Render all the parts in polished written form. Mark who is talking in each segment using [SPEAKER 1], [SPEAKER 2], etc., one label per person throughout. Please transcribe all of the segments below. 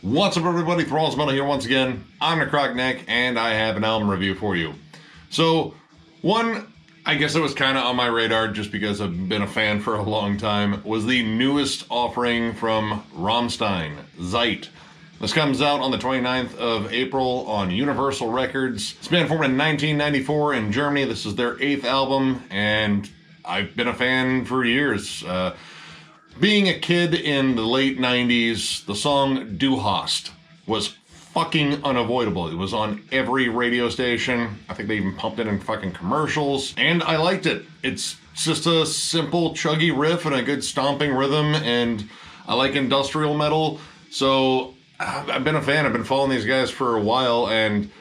[SPEAKER 1] What's up, everybody? Thralls here once again. I'm Necrotic Nick, and I have an album review for you. So, one, I guess it was kind of on my radar just because I've been a fan for a long time, was the newest offering from Rammstein, Zeit. This comes out on the 29th of April on Universal Records. It's been formed in 1994 in Germany. This is their 8th album, and I've been a fan for years. Being a kid in the late 90s, the song Du Hast was fucking unavoidable. It was on every radio station. I think they even pumped it in fucking commercials, and I liked it. It's just a simple, chuggy riff and a good stomping rhythm, and I like industrial metal, so I've been a fan. I've been following these guys for a while, and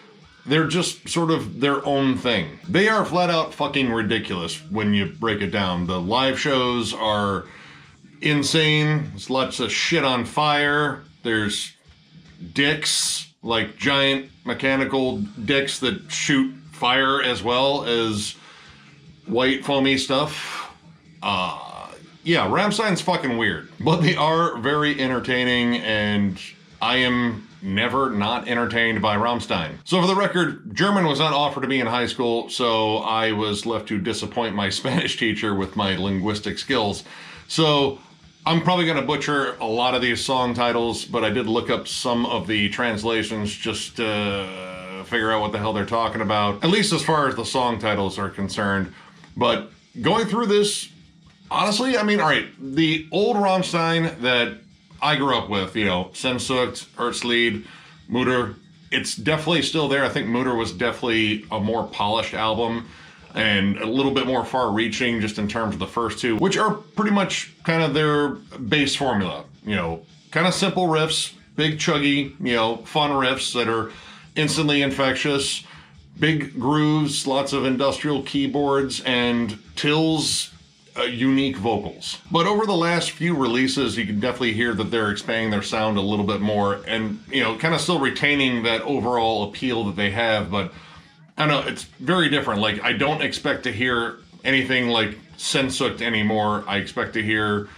[SPEAKER 1] they're just sort of their own thing. They are flat out fucking ridiculous when you break it down. The live shows are insane. There's lots of shit on fire. There's dicks, like giant mechanical dicks that shoot fire as well as white foamy stuff. Yeah, Rammstein's fucking weird, but they are very entertaining, and I am never not entertained by Rammstein. So for the record, German was not offered to me in high school, so I was left to disappoint my Spanish teacher with my linguistic skills. So I'm probably going to butcher a lot of these song titles, but I did look up some of the translations just to figure out what the hell they're talking about, at least as far as the song titles are concerned. But going through this, honestly, I mean, all right, the old Rammstein that I grew up with, you know, Sehnsucht, Herzlied, Mutter, it's definitely still there. I think Mutter was definitely a more polished album and a little bit more far-reaching just in terms of the first two, which are pretty much kind of their base formula. You know, kind of simple riffs, big chuggy, you know, fun riffs that are instantly infectious, big grooves, lots of industrial keyboards, and Till's unique vocals. But over the last few releases, you can definitely hear that they're expanding their sound a little bit more and, you know, kind of still retaining that overall appeal that they have, but I don't know, it's very different. Like, I don't expect to hear anything like Sehnsucht anymore. I expect to hear,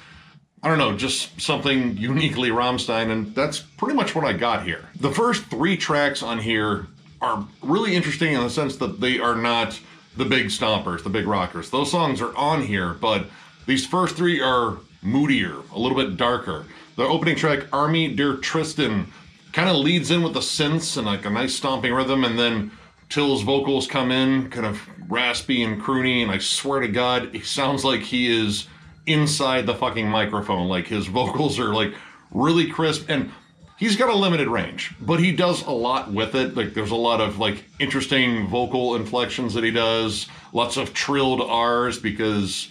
[SPEAKER 1] I don't know, just something uniquely Rammstein, and that's pretty much what I got here. The first 3 tracks on here are really interesting in the sense that they are not the big stompers, the big rockers. Those songs are on here, but these first 3 are moodier, a little bit darker. The opening track, Army der Tristan, kind of leads in with the synths and like a nice stomping rhythm, and then Till's vocals come in, kind of raspy and croony, and I swear to God, he sounds like he is inside the fucking microphone. Like, his vocals are like really crisp, and he's got a limited range, but he does a lot with it. Like, there's a lot of like interesting vocal inflections that he does, lots of trilled R's, because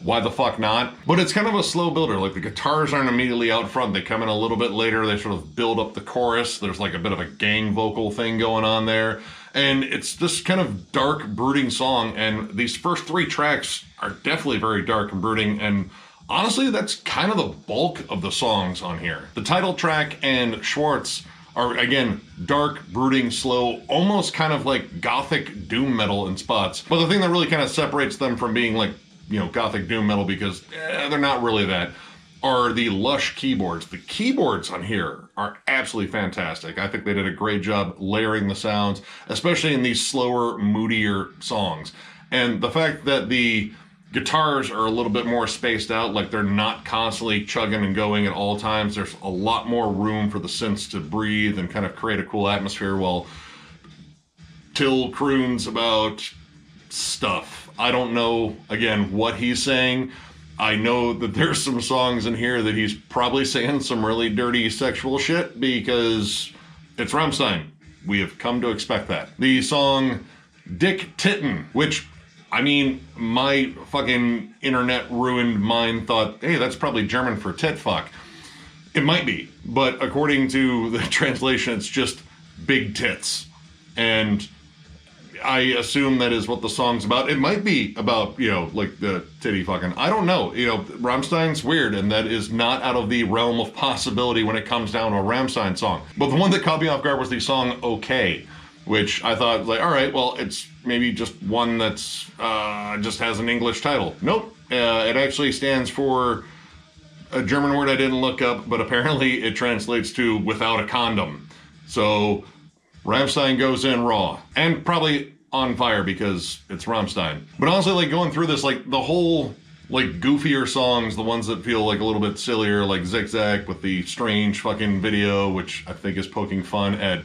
[SPEAKER 1] why the fuck not? But it's kind of a slow builder. Like, the guitars aren't immediately out front. They come in a little bit later. They sort of build up the chorus. There's like a bit of a gang vocal thing going on there. And it's this kind of dark, brooding song. And these first 3 tracks are definitely very dark and brooding. And honestly, that's kind of the bulk of the songs on here. The title track and Schwartz are, again, dark, brooding, slow, almost kind of like gothic doom metal in spots. But the thing that really kind of separates them from being like, you know, gothic doom metal, because they're not really that, are the Lush Keyboards. The keyboards on here are absolutely fantastic. I think they did a great job layering the sounds, especially in these slower, moodier songs. And the fact that the guitars are a little bit more spaced out, like they're not constantly chugging and going at all times. There's a lot more room for the synths to breathe and kind of create a cool atmosphere while Till croons about stuff. I don't know, again, what he's saying. I know that there's some songs in here that he's probably saying some really dirty sexual shit, because it's Rammstein. We have come to expect that. The song Dick Titten, which, I mean, my fucking internet ruined mind thought, hey, that's probably German for tit fuck. It might be, but according to the translation, it's just big tits. And I assume that is what the song's about. It might be about, you know, like the titty fucking. I don't know. You know, Rammstein's weird, and that is not out of the realm of possibility when it comes down to a Rammstein song. But the one that caught me off guard was the song Okay, which I thought, like, all right, well, it's maybe just one that's just has an English title. Nope. It actually stands for a German word I didn't look up, but apparently it translates to without a condom. So Rammstein goes in raw, and probably on fire because it's Rammstein. But honestly, like going through this, like the whole like goofier songs, the ones that feel like a little bit sillier, like Zigzag with the strange fucking video, which I think is poking fun at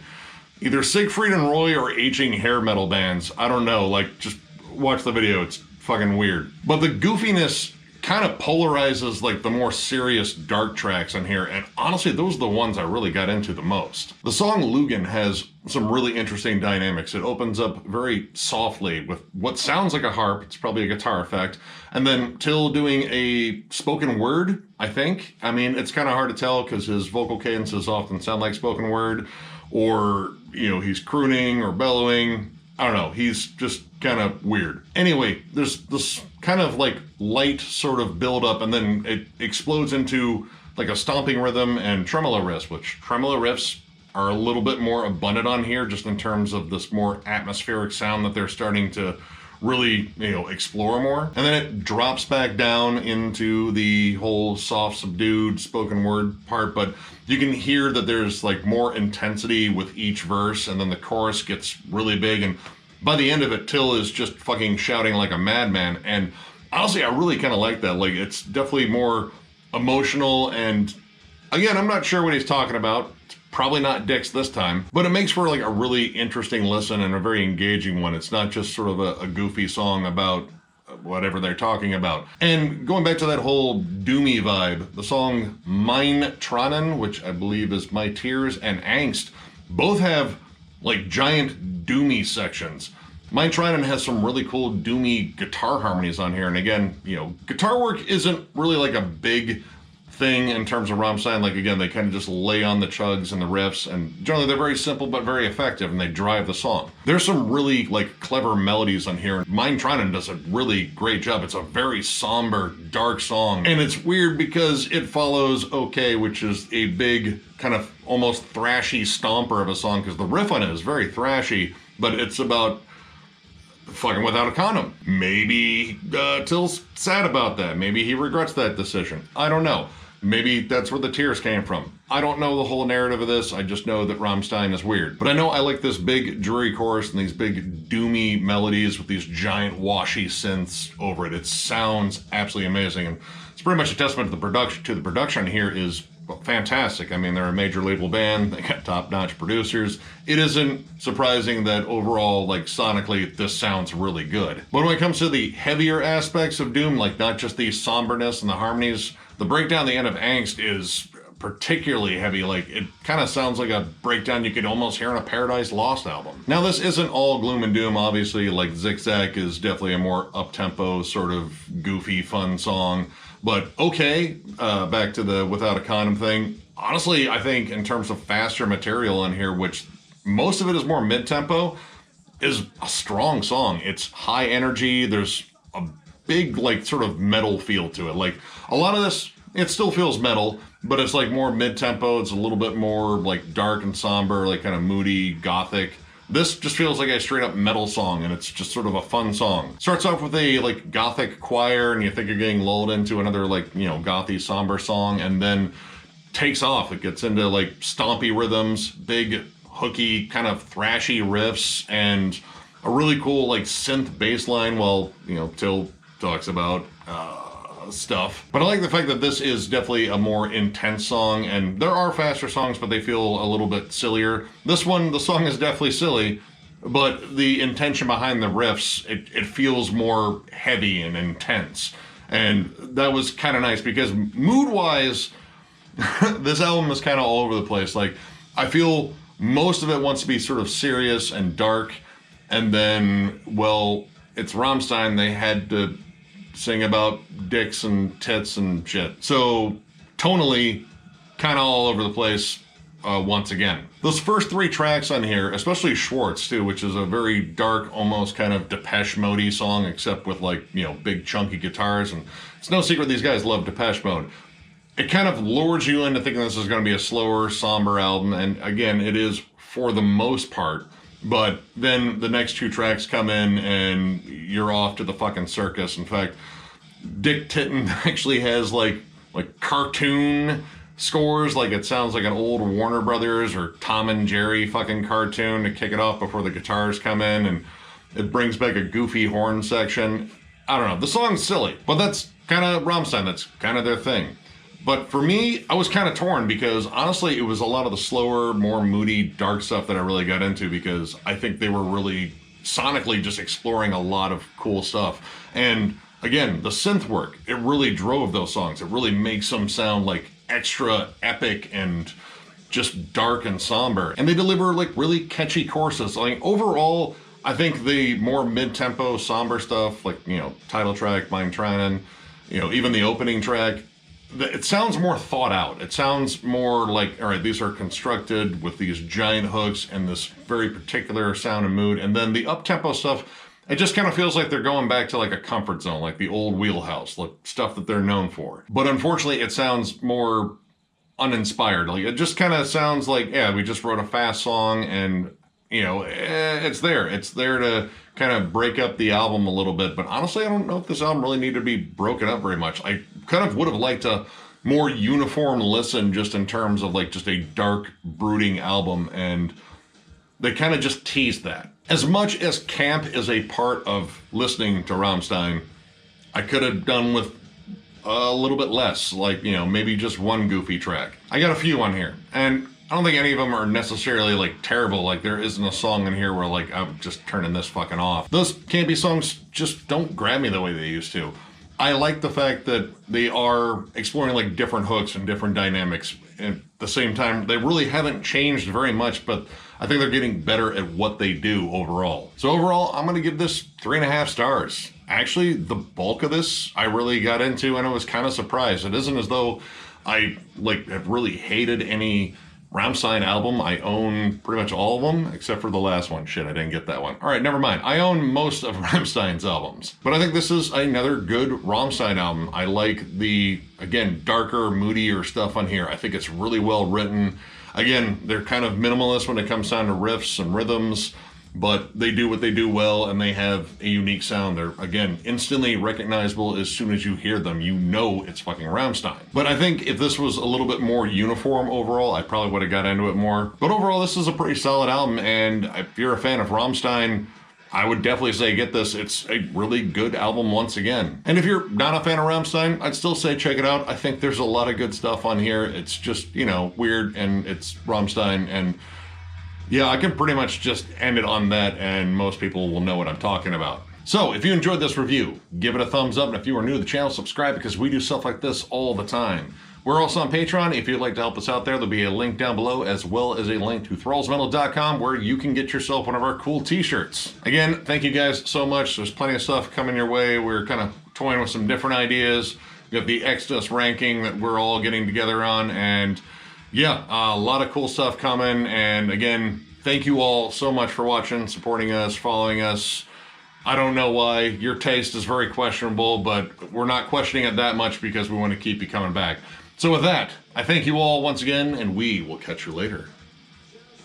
[SPEAKER 1] either Siegfried and Roy or aging hair metal bands. I don't know, like just watch the video, it's fucking weird. But the goofiness kind of polarizes like the more serious dark tracks on here, and honestly those are the ones I really got into the most. The song Lügen has some really interesting dynamics. It opens up very softly with what sounds like a harp, it's probably a guitar effect, and then Till doing a spoken word, I think. I mean, it's kind of hard to tell because his vocal cadences often sound like spoken word, or, you know, he's crooning or bellowing. I don't know, he's just kind of weird. Anyway, there's this kind of like light sort of build up, and then it explodes into like a stomping rhythm and tremolo riffs, which tremolo riffs are a little bit more abundant on here just in terms of this more atmospheric sound that they're starting to really, you know, explore more. And then it drops back down into the whole soft, subdued spoken word part, but you can hear that there's like more intensity with each verse, and then the chorus gets really big, and by the end of it, Till is just fucking shouting like a madman. And honestly, I really kind of like that. Like, it's definitely more emotional, and again, I'm not sure what he's talking about. It's probably not dicks this time, but it makes for like a really interesting listen and a very engaging one. It's not just sort of a goofy song about whatever they're talking about. And going back to that whole doomy vibe, the song Mein Tränen, which I believe is My Tears, and Angst, both have like giant doomy sections. Mein Tränen has some really cool doomy guitar harmonies on here, and again, you know, guitar work isn't really like a big thing in terms of Rammstein. Like, again, they kind of just lay on the chugs and the riffs, and generally they're very simple but very effective, and they drive the song. There's some really like clever melodies on here. Mein Tränen does a really great job. It's a very somber, dark song, and it's weird because it follows Okay, which is a big kind of almost thrashy stomper of a song, because the riff on it is very thrashy, but it's about fucking without a condom. Maybe Till's sad about that. Maybe he regrets that decision. I don't know. Maybe that's where the tears came from. I don't know the whole narrative of this. I just know that Rammstein is weird. But I know I like this big dreary chorus and these big doomy melodies with these giant washy synths over it. It sounds absolutely amazing. And it's pretty much a testament to the production. The production here is fantastic. I mean, they're a major label band. They got top-notch producers. It isn't surprising that overall, like sonically, this sounds really good. But when it comes to the heavier aspects of doom, like not just the somberness and the harmonies, the breakdown at the end of Angst is particularly heavy. Like, it kind of sounds like a breakdown you could almost hear on a Paradise Lost album. Now, this isn't all gloom and doom, obviously. Like, Zigzag is definitely a more up-tempo, sort of goofy, fun song. But Okay, back to the without a condom thing. Honestly, I think in terms of faster material on here, which most of it is more mid-tempo, is a strong song. It's high energy. There's a big, like, sort of metal feel to it. Like, a lot of this, it still feels metal, but it's like more mid-tempo. It's a little bit more like dark and somber, like kind of moody, gothic. This just feels like a straight up metal song, and it's just sort of a fun song. Starts off with a like gothic choir, and you think you're getting lulled into another like, you know, gothy somber song, and then takes off. It gets into like stompy rhythms, big hooky kind of thrashy riffs, and a really cool like synth bass line while, you know, Till talks about stuff. But I like the fact that this is definitely a more intense song, and there are faster songs, but they feel a little bit sillier. This one, the song is definitely silly, but the intention behind the riffs, it feels more heavy and intense. And that was kind of nice because mood-wise, this album is kind of all over the place. Like, I feel most of it wants to be sort of serious and dark, and then, well, it's Rammstein, they had to sing about dicks and tits and shit. So tonally, kind of all over the place once again. Those first three tracks on here, especially Schwartz too, which is a very dark, almost kind of Depeche Mode-y song, except with like, you know, big chunky guitars. And it's no secret these guys love Depeche Mode. It kind of lures you into thinking this is going to be a slower, somber album. And again, it is for the most part. But then the next two tracks come in and you're off to the fucking circus. In fact, Dick Titten actually has like like cartoon scores, like it sounds like an old Warner Brothers or Tom and Jerry fucking cartoon to kick it off before the guitars come in, and it brings back a goofy horn section. I don't know, the song's silly, but that's kind of Rammstein, that's kind of their thing. But for me, I was kind of torn because honestly, it was a lot of the slower, more moody, dark stuff that I really got into because I think they were really sonically just exploring a lot of cool stuff. And again, the synth work, it really drove those songs. It really makes them sound like extra epic and just dark and somber. And they deliver like really catchy choruses. Like overall, I think the more mid-tempo, somber stuff, like, you know, title track, Mein Tränen, you know, even the opening track, it sounds more thought out. It sounds more like, all right, these are constructed with these giant hooks and this very particular sound and mood. And then the up-tempo stuff, it just kind of feels like they're going back to like a comfort zone, like the old Wheelhouse, like stuff that they're known for. But unfortunately, it sounds more uninspired. Like it just kind of sounds like, yeah, we just wrote a fast song and, you know, it's there. It's there to kind of break up the album a little bit. But honestly, I don't know if this album really needed to be broken up very much. I kind of would have liked a more uniform listen just in terms of like just a dark, brooding album. And they kind of just teased that. As much as camp is a part of listening to Rammstein, I could have done with a little bit less, like, you know, maybe just one goofy track. I got a few on here, and I don't think any of them are necessarily like terrible. Like there isn't a song in here where like I'm just turning this fucking off. Those campy songs just don't grab me the way they used to. I like the fact that they are exploring like different hooks and different dynamics. At the same time, they really haven't changed very much, but I think they're getting better at what they do overall. So overall, I'm gonna give this 3.5 stars. Actually, the bulk of this I really got into, and I was kind of surprised. It isn't as though I like have really hated any Rammstein album. I own pretty much all of them, except for the last one. Shit, I didn't get that one. All right, never mind. I own most of Rammstein's albums. But I think this is another good Rammstein album. I like the, again, darker, moodier stuff on here. I think it's really well written. Again, they're kind of minimalist when it comes down to riffs and rhythms, but they do what they do well, and they have a unique sound. They're, again, instantly recognizable as soon as you hear them. You know it's fucking Rammstein. But I think if this was a little bit more uniform overall, I probably would have got into it more. But overall, this is a pretty solid album, and if you're a fan of Rammstein, I would definitely say get this. It's a really good album once again. And if you're not a fan of Rammstein, I'd still say check it out. I think there's a lot of good stuff on here. It's just, you know, weird, and it's Rammstein, and yeah, I can pretty much just end it on that, and most people will know what I'm talking about. So, if you enjoyed this review, give it a thumbs up, and if you are new to the channel, subscribe, because we do stuff like this all the time. We're also on Patreon. If you'd like to help us out there, there'll be a link down below, as well as a link to thrallsmetal.com, where you can get yourself one of our cool t-shirts. Again, thank you guys so much. There's plenty of stuff coming your way. We're kind of toying with some different ideas. We got the Exodus ranking that we're all getting together on, and yeah, a lot of cool stuff coming. And again, thank you all so much for watching, supporting us, following us. I don't know why. Your taste is very questionable, but we're not questioning it that much because we want to keep you coming back. So with that, I thank you all once again, and we will catch you later.